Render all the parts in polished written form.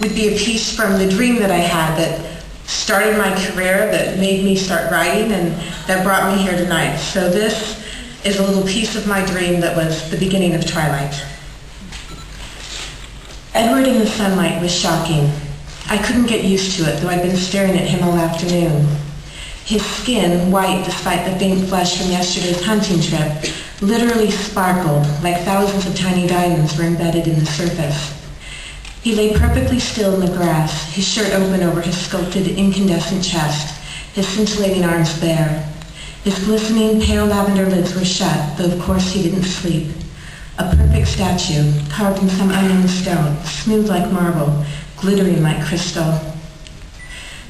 would be a piece from the dream that I had that started my career, that made me start writing, and that brought me here tonight. So this is a little piece of my dream that was the beginning of Twilight. Edward in the sunlight was shocking. I couldn't get used to it, though I'd been staring at him all afternoon. His skin, white despite the faint flush from yesterday's hunting trip, literally sparkled like thousands of tiny diamonds were embedded in the surface. He lay perfectly still in the grass, his shirt open over his sculpted incandescent chest, his scintillating arms bare. His glistening pale lavender lids were shut, though of course he didn't sleep. A perfect statue, carved in some unknown stone, smooth like marble, glittering like crystal.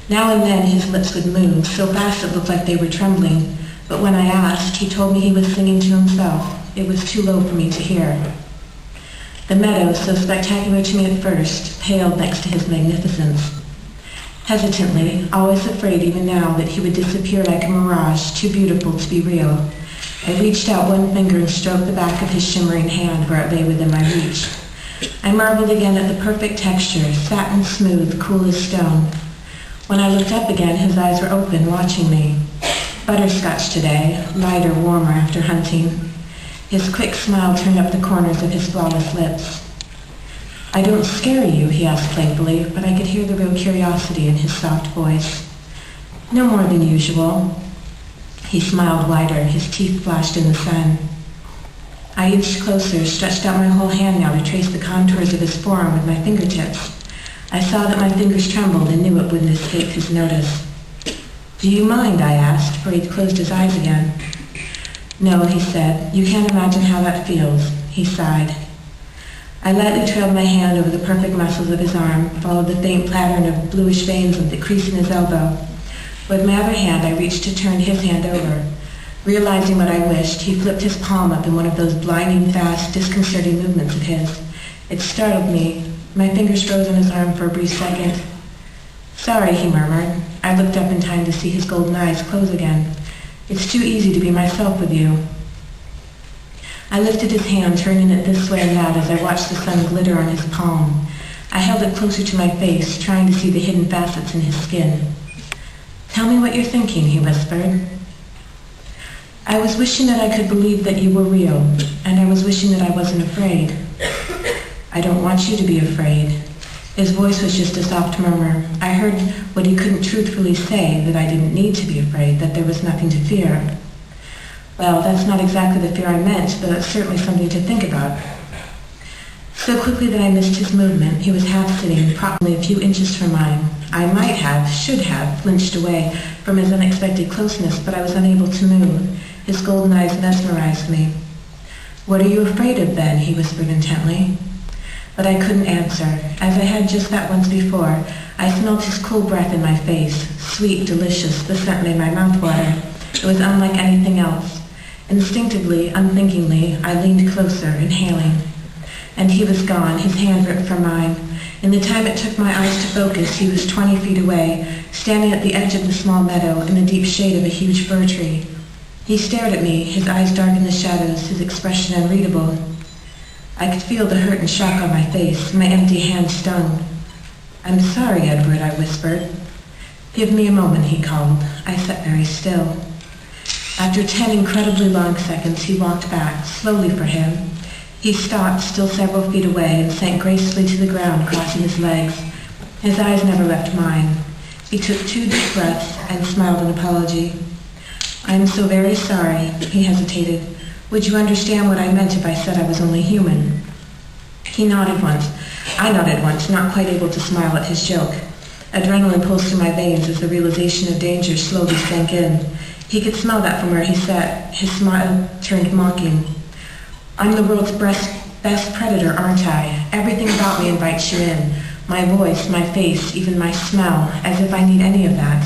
Now and then his lips would move, so fast it looked like they were trembling, but when I asked, he told me he was singing to himself. It was too low for me to hear. The meadow, so spectacular to me at first, paled next to his magnificence. Hesitantly, always afraid even now that he would disappear like a mirage, too beautiful to be real, I reached out one finger and stroked the back of his shimmering hand where it lay within my reach. I marveled again at the perfect texture, satin smooth, cool as stone. When I looked up again, his eyes were open, watching me. Butterscotch today, lighter, warmer after hunting. His quick smile turned up the corners of his flawless lips. "I don't scare you," he asked playfully, but I could hear the real curiosity in his soft voice. "No more than usual." He smiled wider, his teeth flashed in the sun. I inched closer, stretched out my whole hand now to trace the contours of his forearm with my fingertips. I saw that my fingers trembled and knew it wouldn't escape his notice. "Do you mind?" I asked, for he'd closed his eyes again. "No," he said. "You can't imagine how that feels." He sighed. I lightly trailed my hand over the perfect muscles of his arm, followed the faint pattern of bluish veins at the crease in his elbow. With my other hand, I reached to turn his hand over. Realizing what I wished, he flipped his palm up in one of those blinding, fast, disconcerting movements of his. It startled me. My fingers froze on his arm for a brief second. "Sorry," he murmured. I looked up in time to see his golden eyes close again. "It's too easy to be myself with you." I lifted his hand, turning it this way and that as I watched the sun glitter on his palm. I held it closer to my face, trying to see the hidden facets in his skin. "Tell me what you're thinking," he whispered. "I was wishing that I could believe that you were real, and I was wishing that I wasn't afraid." "I don't want you to be afraid." His voice was just a soft murmur. I heard what he couldn't truthfully say, that I didn't need to be afraid, that there was nothing to fear. Well, that's not exactly the fear I meant, but it's certainly something to think about. So quickly that I missed his movement, he was half sitting, probably a few inches from mine. I might have, should have, flinched away from his unexpected closeness, but I was unable to move. His golden eyes mesmerized me. "What are you afraid of, then?" he whispered intently. But I couldn't answer. As I had just that once before, I smelled his cool breath in my face. Sweet, delicious, the scent made my mouth water. It was unlike anything else. Instinctively, unthinkingly, I leaned closer, inhaling. And he was gone, his hand ripped from mine. In the time it took my eyes to focus, he was 20 feet away, standing at the edge of the small meadow in the deep shade of a huge fir tree. He stared at me, his eyes dark in the shadows, his expression unreadable. I could feel the hurt and shock on my face. My empty hand stung. "I'm sorry, Edward," I whispered. "Give me a moment," he called. I sat very still. After 10 incredibly long seconds, he walked back, slowly for him. He stopped, still several feet away, and sank gracefully to the ground, crossing his legs. His eyes never left mine. He took 2 deep breaths and smiled an apology. "I am so very sorry," he hesitated. "Would you understand what I meant if I said I was only human?" He nodded once. I nodded once, not quite able to smile at his joke. Adrenaline pulsed through my veins as the realization of danger slowly sank in. He could smell that from where he sat. His smile turned mocking. "I'm the world's best predator, aren't I? Everything about me invites you in. My voice, my face, even my smell, as if I need any of that."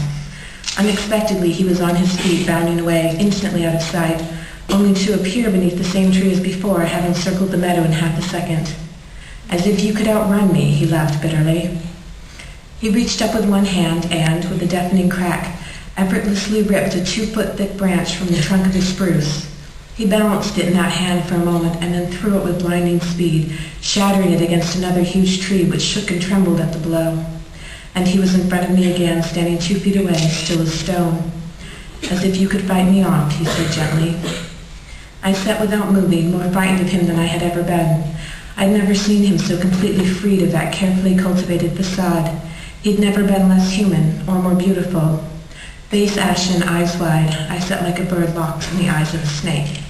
Unexpectedly, he was on his feet, bounding away, instantly out of sight, only to appear beneath the same tree as before, having circled the meadow in half a second. "As if you could outrun me," he laughed bitterly. He reached up with one hand and, with a deafening crack, effortlessly ripped a 2-foot thick branch from the trunk of a spruce. He balanced it in that hand for a moment and then threw it with blinding speed, shattering it against another huge tree which shook and trembled at the blow. And he was in front of me again, standing 2 feet away, still as stone. "As if you could fight me off," he said gently. I sat without moving, more frightened of him than I had ever been. I'd never seen him so completely freed of that carefully cultivated facade. He'd never been less human or more beautiful. Face ashen, eyes wide, I sat like a bird locked in the eyes of a snake.